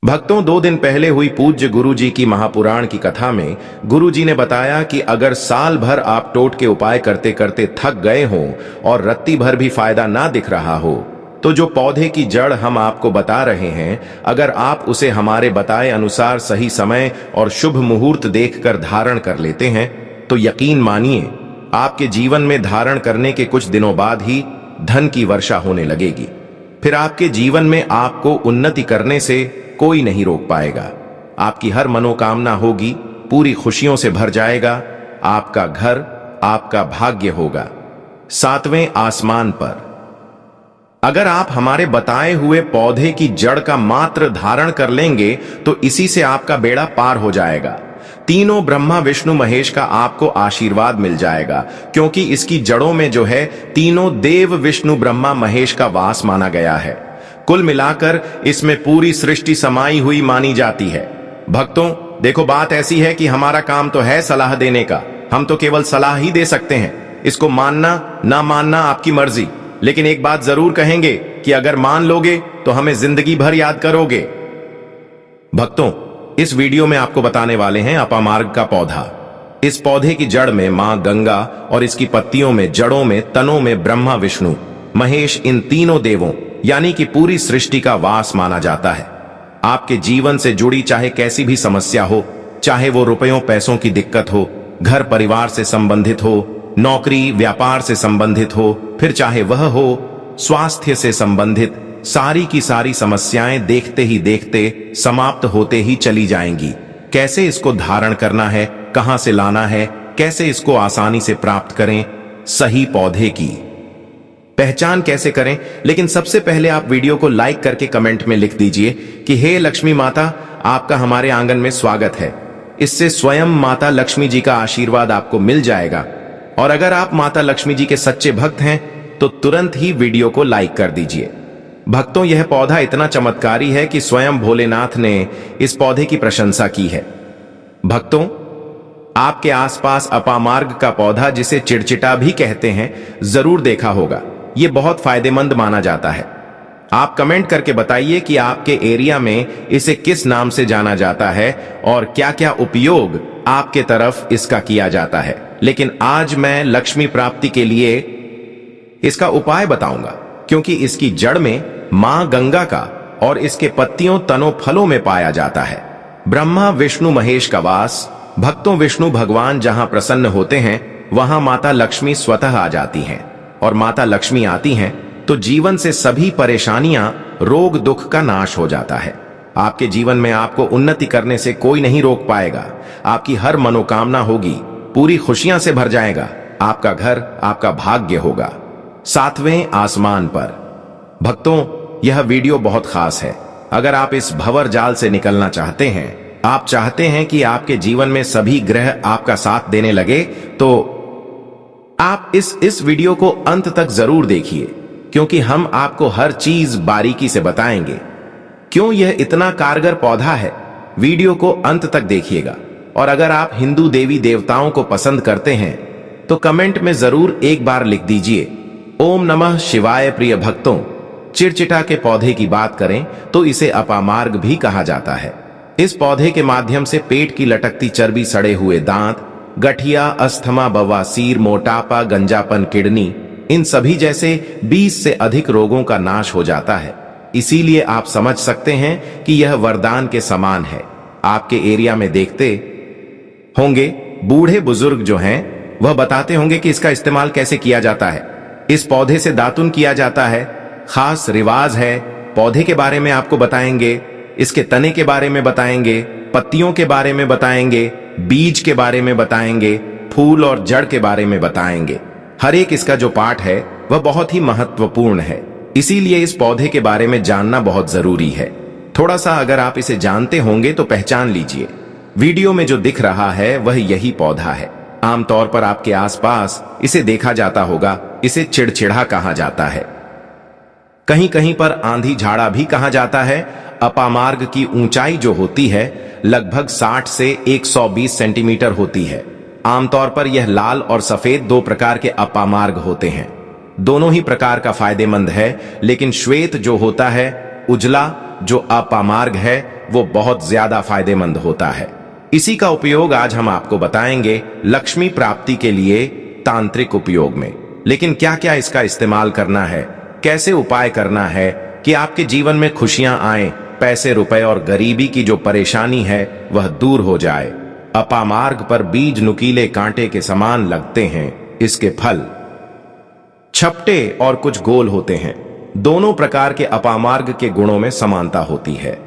भक्तों, 2 दिन पहले हुई पूज्य गुरु जी की महापुराण की कथा में गुरु जी ने बताया कि अगर साल भर आप टोट के उपाय करते करते थक गए हो और रत्ती भर भी फायदा ना दिख रहा हो, तो जो पौधे की जड़ हम आपको बता रहे हैं, अगर आप उसे हमारे बताए अनुसार सही समय और शुभ मुहूर्त देखकर धारण कर लेते हैं, तो यकीन मानिए आपके जीवन में धारण करने के कुछ दिनों बाद ही धन की वर्षा होने लगेगी। फिर आपके जीवन में आपको उन्नति करने से कोई नहीं रोक पाएगा। आपकी हर मनोकामना होगी, पूरी खुशियों से भर जाएगा। आपका घर आपका भाग्य होगा। 7वें आसमान पर अगर आप हमारे बताए हुए पौधे की जड़ का मात्र धारण कर लेंगे तो इसी से आपका बेड़ा पार हो जाएगा। तीनों ब्रह्मा विष्णु महेश का आपको आशीर्वाद मिल जाएगा, क्योंकि इसकी जड़ों में जो है तीनों देव विष्णु ब्रह्मा महेश का वास माना गया है। कुल मिलाकर इसमें पूरी सृष्टि समाई हुई मानी जाती है। भक्तों देखो, बात ऐसी है कि हमारा काम तो है सलाह देने का, हम तो केवल सलाह ही दे सकते हैं। इसको मानना ना मानना आपकी मर्जी, लेकिन एक बात जरूर कहेंगे कि अगर मान लोगे तो हमें जिंदगी भर याद करोगे। भक्तों, इस वीडियो में आपको बताने वाले हैं अपामार्ग का पौधा। इस पौधे की जड़ में मां गंगा और इसकी पत्तियों में, जड़ों में, तनों में ब्रह्मा विष्णु महेश, इन तीनों देवों यानी कि पूरी सृष्टि का वास माना जाता है। आपके जीवन से जुड़ी चाहे कैसी भी समस्या हो, चाहे वो रुपयों पैसों की दिक्कत हो, घर परिवार से संबंधित हो, नौकरी व्यापार से संबंधित हो, फिर चाहे वह हो स्वास्थ्य से संबंधित, सारी की सारी समस्याएं देखते ही देखते समाप्त होते ही चली जाएंगी। कैसे इसको धारण करना है, कहां से लाना है, कैसे इसको आसानी से प्राप्त करें, सही पौधे की पहचान कैसे करें। लेकिन सबसे पहले आप वीडियो को लाइक करके कमेंट में लिख दीजिए कि हे लक्ष्मी माता, आपका हमारे आंगन में स्वागत है। इससे स्वयं माता लक्ष्मी जी का आशीर्वाद आपको मिल जाएगा। और अगर आप माता लक्ष्मी जी के सच्चे भक्त हैं तो तुरंत ही वीडियो को लाइक कर दीजिए। भक्तों, यह पौधा इतना चमत्कारी है कि स्वयं भोलेनाथ ने इस पौधे की प्रशंसा की है। भक्तों, आपके आसपास अपामार्ग का पौधा, जिसे चिड़चिटा भी कहते हैं, जरूर देखा होगा। यह बहुत फायदेमंद माना जाता है। आप कमेंट करके बताइए कि आपके एरिया में इसे किस नाम से जाना जाता है और क्या क्या उपयोग आपके तरफ इसका किया जाता है। लेकिन आज मैं लक्ष्मी प्राप्ति के लिए इसका उपाय बताऊंगा, क्योंकि इसकी जड़ में मां गंगा का और इसके पत्तियों, तनों, फलों में पाया जाता है ब्रह्मा विष्णु महेश का वास। भक्तों, विष्णु भगवान जहां प्रसन्न होते हैं वहां माता लक्ष्मी स्वतः आ जाती हैं, और माता लक्ष्मी आती हैं तो जीवन से सभी परेशानियां, रोग दुख का नाश हो जाता है। आपके जीवन में आपको उन्नति करने से कोई नहीं रोक पाएगा। आपकी हर मनोकामना होगी, पूरी खुशियां से भर जाएगा। आपका घर आपका भाग्य होगा। 7वें आसमान पर भक्तों, यह वीडियो बहुत खास है। अगर आप इस भंवर जाल से निकलना चाहते हैं, आप चाहते हैं कि आपके जीवन में सभी ग्रह आपका साथ देने लगे, तो आप इस वीडियो को अंत तक जरूर देखिए, क्योंकि हम आपको हर चीज बारीकी से बताएंगे। क्यों यह इतना कारगर पौधा है, वीडियो को अंत तक देखिएगा। और अगर आप हिंदू देवी देवताओं को पसंद करते हैं तो कमेंट में जरूर एक बार लिख दीजिए ओम नमः शिवाय। प्रिय भक्तों, चिड़चिटा के पौधे की बात करें तो इसे अपामार्ग भी कहा जाता है। इस पौधे के माध्यम से पेट की लटकती चर्बी, सड़े हुए दांत, गठिया, अस्थमा, बवासीर, मोटापा, गंजापन, किडनी, इन सभी जैसे 20 से अधिक रोगों का नाश हो जाता है। इसीलिए आप समझ सकते हैं कि यह वरदान के समान है। आपके एरिया में देखते होंगे बूढ़े बुजुर्ग जो हैं वह बताते होंगे कि इसका इस्तेमाल कैसे किया जाता है। इस पौधे से दातुन किया जाता है, खास रिवाज है। पौधे के बारे में आपको बताएंगे, इसके तने के बारे में बताएंगे, पत्तियों के बारे में बताएंगे, बीज के बारे में बताएंगे, फूल और जड़ के बारे में बताएंगे। हर एक इसका जो पार्ट है वह बहुत ही महत्वपूर्ण है। इसीलिए इस पौधे के बारे में जानना बहुत जरूरी है। थोड़ा सा अगर आप इसे जानते होंगे तो पहचान लीजिए। वीडियो में जो दिख रहा है वह यही पौधा है। आमतौर पर आपके आसपास इसे देखा जाता होगा। इसे चिड़चिड़ा कहा जाता है, कहीं कहीं पर आंधी झाड़ा भी कहा जाता है। अपामार्ग की ऊंचाई जो होती है लगभग 60 से 120 सेंटीमीटर होती है। आमतौर पर यह लाल और सफेद 2 प्रकार के अपामार्ग होते हैं। दोनों ही प्रकार का फायदेमंद है, लेकिन श्वेत जो होता है, उजला जो अपामार्ग है, वो बहुत ज्यादा फायदेमंद होता है। इसी का उपयोग आज हम आपको बताएंगे लक्ष्मी प्राप्ति के लिए तांत्रिक उपयोग में। लेकिन क्या क्या इसका इस्तेमाल करना है, कैसे उपाय करना है कि आपके जीवन में खुशियां आए, पैसे रुपए और गरीबी की जो परेशानी है वह दूर हो जाए। अपामार्ग पर बीज नुकीले कांटे के समान लगते हैं, इसके फल छपटे और कुछ गोल होते हैं। दोनों प्रकार के अपामार्ग के गुणों में समानता होती है,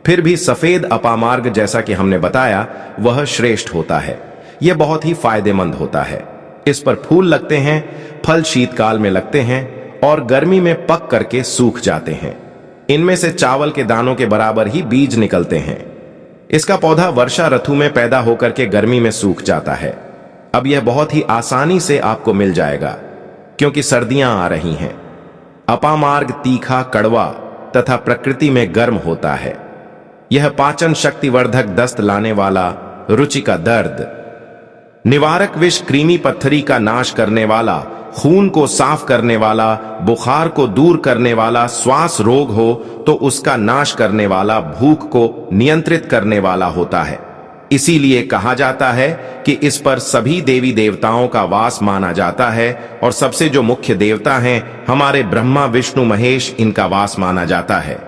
फिर भी सफेद अपामार्ग जैसा कि हमने बताया वह श्रेष्ठ होता है। यह बहुत ही फायदेमंद होता है। इस पर फूल लगते हैं, फल शीतकाल में लगते हैं और गर्मी में पक करके सूख जाते हैं। इनमें से चावल के दानों के बराबर ही बीज निकलते हैं। इसका पौधा वर्षा ऋतु में पैदा होकर के गर्मी में सूख जाता है। अब यह बहुत ही आसानी से आपको मिल जाएगा क्योंकि सर्दियां आ रही हैं। अपामार्ग तीखा, कड़वा तथा प्रकृति में गर्म होता है। यह पाचन शक्तिवर्धक, दस्त लाने वाला, रुचि का दर्द निवारक, विष कृमि पत्थरी का नाश करने वाला, खून को साफ करने वाला, बुखार को दूर करने वाला, श्वास रोग हो तो उसका नाश करने वाला, भूख को नियंत्रित करने वाला होता है। इसीलिए कहा जाता है कि इस पर सभी देवी देवताओं का वास माना जाता है और सबसे जो मुख्य देवता हैं हमारे ब्रह्मा विष्णु महेश, इनका वास माना जाता है।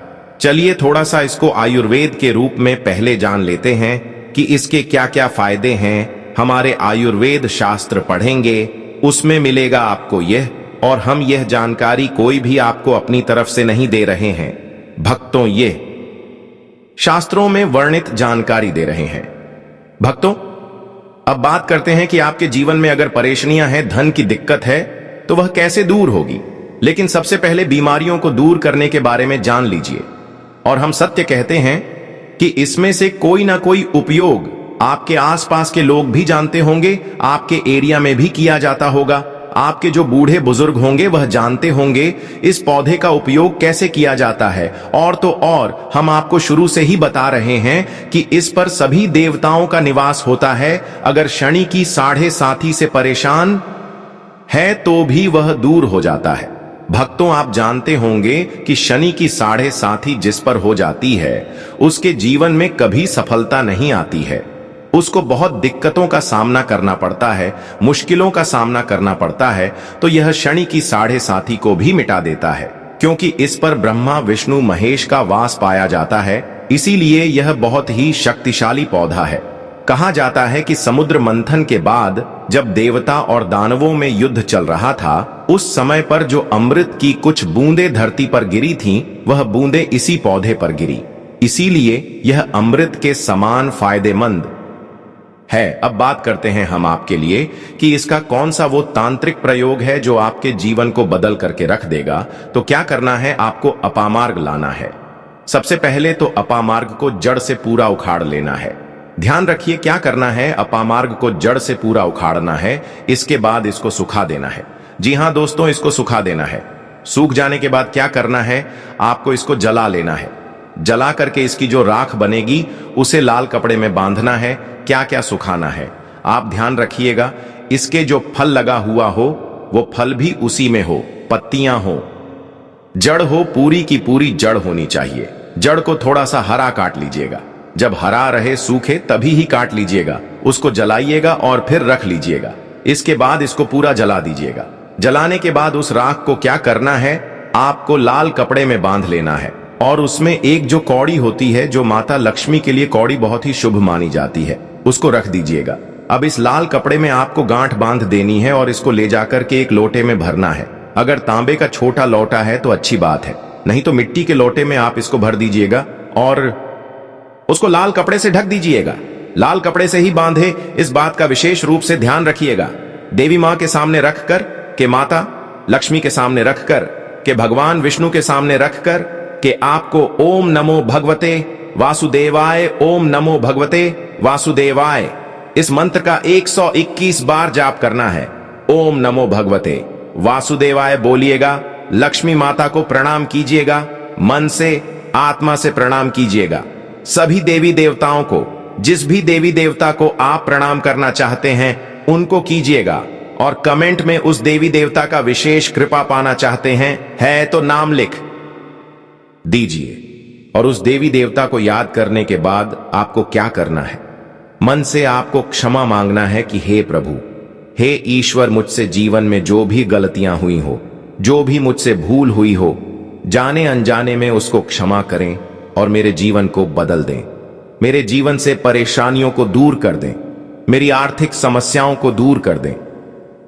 चलिए थोड़ा सा इसको आयुर्वेद के रूप में पहले जान लेते हैं कि इसके क्या क्या फायदे हैं। हमारे आयुर्वेद शास्त्र पढ़ेंगे, उसमें मिलेगा आपको यह, और हम यह जानकारी कोई भी आपको अपनी तरफ से नहीं दे रहे हैं भक्तों, ये शास्त्रों में वर्णित जानकारी दे रहे हैं। भक्तों, अब बात करते हैं कि आपके जीवन में अगर परेशानियां हैं, धन की दिक्कत है तो वह कैसे दूर होगी। लेकिन सबसे पहले बीमारियों को दूर करने के बारे में जान लीजिए। और हम सत्य कहते हैं कि इसमें से कोई ना कोई उपयोग आपके आसपास के लोग भी जानते होंगे, आपके एरिया में भी किया जाता होगा। आपके जो बूढ़े बुजुर्ग होंगे वह जानते होंगे इस पौधे का उपयोग कैसे किया जाता है। और तो और हम आपको शुरू से ही बता रहे हैं कि इस पर सभी देवताओं का निवास होता है। अगर शनि की 7.5 से परेशान है तो भी वह दूर हो जाता है। भक्तों, आप जानते होंगे कि शनि की 7.5 जिस पर हो जाती है उसके जीवन में कभी सफलता नहीं आती है। उसको बहुत दिक्कतों का सामना करना पड़ता है, मुश्किलों का सामना करना पड़ता है। तो यह शनि की 7.5 को भी मिटा देता है क्योंकि इस पर ब्रह्मा विष्णु महेश का वास पाया जाता है। इसीलिए यह बहुत ही शक्तिशाली पौधा है। कहा जाता है कि समुद्र मंथन के बाद जब देवता और दानवों में युद्ध चल रहा था, उस समय पर जो अमृत की कुछ बूंदें धरती पर गिरी थीं, वह बूंदें इसी पौधे पर गिरी। इसीलिए यह अमृत के समान फायदेमंद है। अब बात करते हैं हम आपके लिए कि इसका कौन सा वो तांत्रिक प्रयोग है जो आपके जीवन को बदल करके रख देगा। तो क्या करना है, आपको अपामार्ग लाना है। सबसे पहले तो अपामार्ग को जड़ से पूरा उखाड़ लेना है। ध्यान रखिए क्या करना है, अपामार्ग को जड़ से पूरा उखाड़ना है। इसके बाद इसको सुखा देना है। जी हां दोस्तों, इसको सुखा देना है। सूख जाने के बाद क्या करना है, आपको इसको जला लेना है। जला करके इसकी जो राख बनेगी उसे लाल कपड़े में बांधना है। क्या क्या सुखाना है आप ध्यान रखिएगा। इसके जो फल लगा हुआ हो वो फल भी उसी में हो, पत्तियां हो, जड़ हो, पूरी की पूरी जड़ होनी चाहिए। जड़ को थोड़ा सा हरा काट लीजिएगा। जब हरा रहे, सूखे तभी ही काट लीजिएगा। उसको जलाइएगा और फिर रख लीजिएगा। इसके बाद इसको पूरा जला दीजिएगा। जलाने के बाद उस राख को क्या करना है, आपको लाल कपड़े में बांध लेना है और उसमें एक जो कौड़ी होती है, जो माता लक्ष्मी के लिए कौड़ी बहुत ही शुभ मानी जाती है, उसको रख दीजिएगा। अब इस लाल कपड़े में आपको गांठ बांध देनी है और इसको ले जाकर के एक लोटे में भरना है। अगर तांबे का छोटा लोटा है तो अच्छी बात है, नहीं तो मिट्टी के लोटे में आप इसको भर दीजिएगा और उसको लाल कपड़े से ढक दीजिएगा। लाल कपड़े से ही बांधे, इस बात का विशेष रूप से ध्यान रखिएगा। देवी मां के सामने रखकर, के माता लक्ष्मी के सामने रखकर, के भगवान विष्णु के सामने रखकर के आपको ओम नमो भगवते वासुदेवाय, ओम नमो भगवते वासुदेवाय इस मंत्र का 121 बार जाप करना है। ओम नमो भगवते वासुदेवाय बोलिएगा। लक्ष्मी माता को प्रणाम कीजिएगा, मन से आत्मा से प्रणाम कीजिएगा। सभी देवी देवताओं को, जिस भी देवी देवता को आप प्रणाम करना चाहते हैं उनको कीजिएगा और कमेंट में उस देवी देवता का विशेष कृपा पाना चाहते हैं है तो नाम लिख दीजिए। और उस देवी देवता को याद करने के बाद आपको क्या करना है? मन से आपको क्षमा मांगना है कि हे प्रभु, हे ईश्वर, मुझसे जीवन में जो भी गलतियां हुई हो, जो भी मुझसे भूल हुई हो, जाने अनजाने में उसको क्षमा करें और मेरे जीवन को बदल दें। मेरे जीवन से परेशानियों को दूर कर दें, मेरी आर्थिक समस्याओं को दूर कर दें।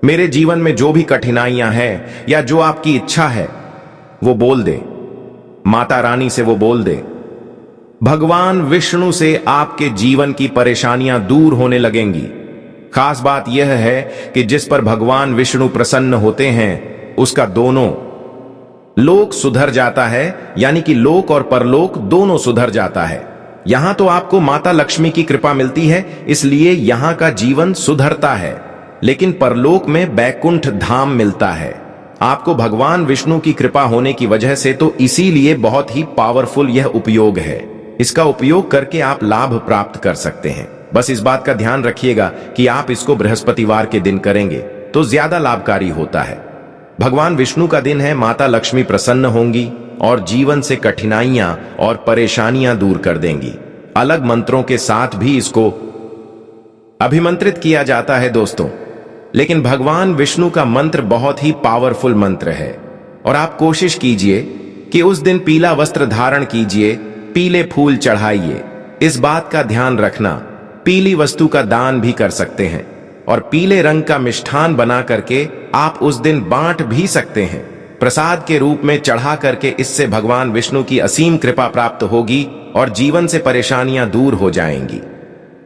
मेरे जीवन में जो भी कठिनाइयां हैं या जो आपकी इच्छा है वो बोल दे। माता रानी से वो बोल दे। भगवान विष्णु से आपके जीवन की परेशानियां दूर होने लगेंगी। खास बात यह है कि जिस पर भगवान विष्णु प्रसन्न होते हैं उसका दोनों लोक सुधर जाता है, यानी कि लोक और परलोक दोनों सुधर जाता है। यहां तो आपको माता लक्ष्मी की कृपा मिलती है, इसलिए यहां का जीवन सुधरता है, लेकिन परलोक में बैकुंठ धाम मिलता है आपको भगवान विष्णु की कृपा होने की वजह से। तो इसीलिए बहुत ही पावरफुल यह उपयोग है। इसका उपयोग करके आप लाभ प्राप्त कर सकते हैं। बस इस बात का ध्यान रखिएगा कि आप इसको बृहस्पतिवार के दिन करेंगे तो ज्यादा लाभकारी होता है। भगवान विष्णु का दिन है, माता लक्ष्मी प्रसन्न होंगी और जीवन से कठिनाइयां और परेशानियां दूर कर देंगी। अलग मंत्रों के साथ भी इसको अभिमंत्रित किया जाता है दोस्तों, लेकिन भगवान विष्णु का मंत्र बहुत ही पावरफुल मंत्र है। और आप कोशिश कीजिए कि उस दिन पीला वस्त्र धारण कीजिए, पीले फूल चढ़ाइए। इस बात का ध्यान रखना, पीली वस्तु का दान भी कर सकते हैं और पीले रंग का मिष्ठान बना करके आप उस दिन बांट भी सकते हैं प्रसाद के रूप में चढ़ा करके। इससे भगवान विष्णु की असीम कृपा प्राप्त होगी और जीवन से परेशानियां दूर हो जाएंगी।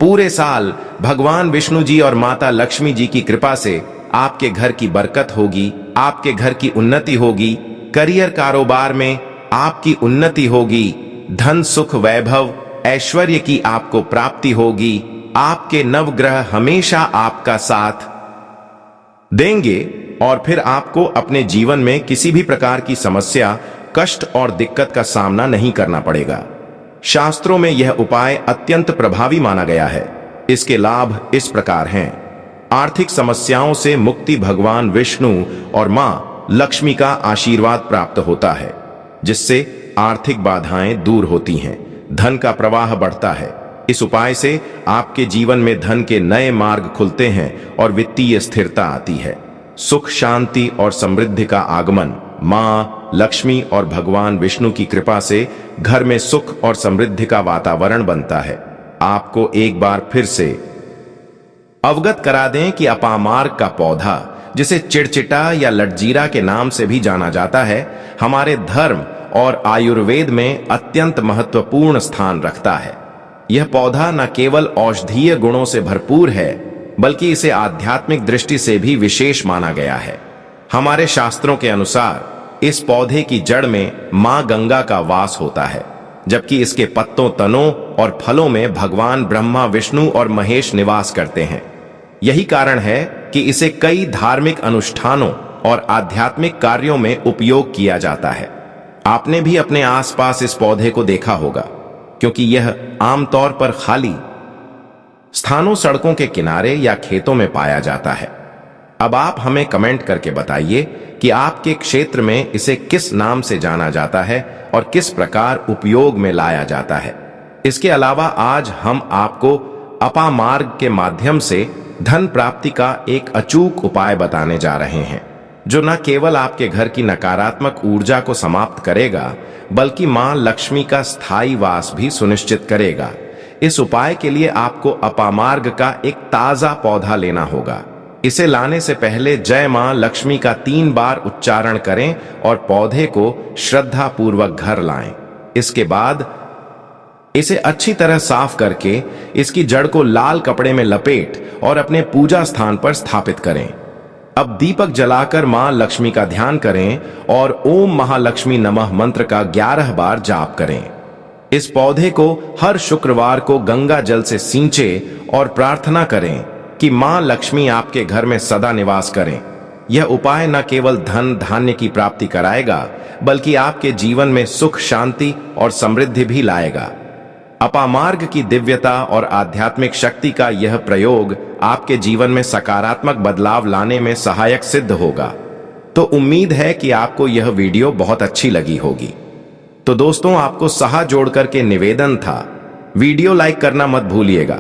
पूरे साल भगवान विष्णु जी और माता लक्ष्मी जी की कृपा से आपके घर की बरकत होगी, आपके घर की उन्नति होगी, करियर कारोबार में आपकी उन्नति होगी, धन सुख वैभव ऐश्वर्य की आपको प्राप्ति होगी। आपके नवग्रह हमेशा आपका साथ देंगे और फिर आपको अपने जीवन में किसी भी प्रकार की समस्या, कष्ट और दिक्कत का सामना नहीं करना पड़ेगा। शास्त्रों में यह उपाय अत्यंत प्रभावी माना गया है। इसके लाभ इस प्रकार हैं। आर्थिक समस्याओं से मुक्ति भगवान विष्णु और मां लक्ष्मी का आशीर्वाद प्राप्त होता है, जिससे आर्थिक बाधाएं दूर होती हैं, धन का प्रवाह बढ़ता है। इस उपाय से आपके जीवन में धन के नए मार्ग खुलते हैं और वित्तीय स्थिरता आती है। सुख, शांति और समृद्धि का आगमन मां लक्ष्मी और भगवान विष्णु की कृपा से घर में सुख और समृद्धि का वातावरण बनता है। आपको एक बार फिर से अवगत करा दें कि अपामार्ग का पौधा, जिसे चिड़चिटा या लटजीरा के नाम से भी जाना जाता है, हमारे धर्म और आयुर्वेद में अत्यंत महत्वपूर्ण स्थान रखता है। यह पौधा न केवल औषधीय गुणों से भरपूर है, बल्कि इसे आध्यात्मिक दृष्टि से भी विशेष माना गया है। हमारे शास्त्रों के अनुसार इस पौधे की जड़ में मां गंगा का वास होता है, जबकि इसके पत्तों, तनों और फलों में भगवान ब्रह्मा, विष्णु और महेश निवास करते हैं। यही कारण है कि इसे कई धार्मिक अनुष्ठानों और आध्यात्मिक कार्यों में उपयोग किया जाता है। आपने भी अपने आसपास इस पौधे को देखा होगा, क्योंकि यह आमतौर पर खाली स्थानों, सड़कों के किनारे या खेतों में पाया जाता है। अब आप हमें कमेंट करके बताइए कि आपके क्षेत्र में इसे किस नाम से जाना जाता है और किस प्रकार उपयोग में लाया जाता है। इसके अलावा आज हम आपको अपामार्ग के माध्यम से धन प्राप्ति का एक अचूक उपाय बताने जा रहे हैं, जो न केवल आपके घर की नकारात्मक ऊर्जा को समाप्त करेगा, बल्कि मां लक्ष्मी का स्थायी वास भी सुनिश्चित करेगा। इस उपाय के लिए आपको अपामार्ग का एक ताजा पौधा लेना होगा। इसे लाने से पहले जय मां लक्ष्मी का 3 बार उच्चारण करें और पौधे को श्रद्धा पूर्वक घर लाएं। इसके बाद इसे अच्छी तरह साफ करके इसकी जड़ को लाल कपड़े में लपेट और अपने पूजा स्थान पर स्थापित करें। अब दीपक जलाकर मां लक्ष्मी का ध्यान करें और ओम महालक्ष्मी नमः मंत्र का 11 बार जाप करें। इस पौधे को हर शुक्रवार को गंगा जल से सींचें और प्रार्थना करें कि मां लक्ष्मी आपके घर में सदा निवास करें। यह उपाय न केवल धन धान्य की प्राप्ति कराएगा, बल्कि आपके जीवन में सुख, शांति और समृद्धि भी लाएगा। अपामार्ग की दिव्यता और आध्यात्मिक शक्ति का यह प्रयोग आपके जीवन में सकारात्मक बदलाव लाने में सहायक सिद्ध होगा। तो उम्मीद है कि आपको यह वीडियो बहुत अच्छी लगी होगी। तो दोस्तों आपको सहा जोड़ करके निवेदन था, वीडियो लाइक करना मत भूलिएगा।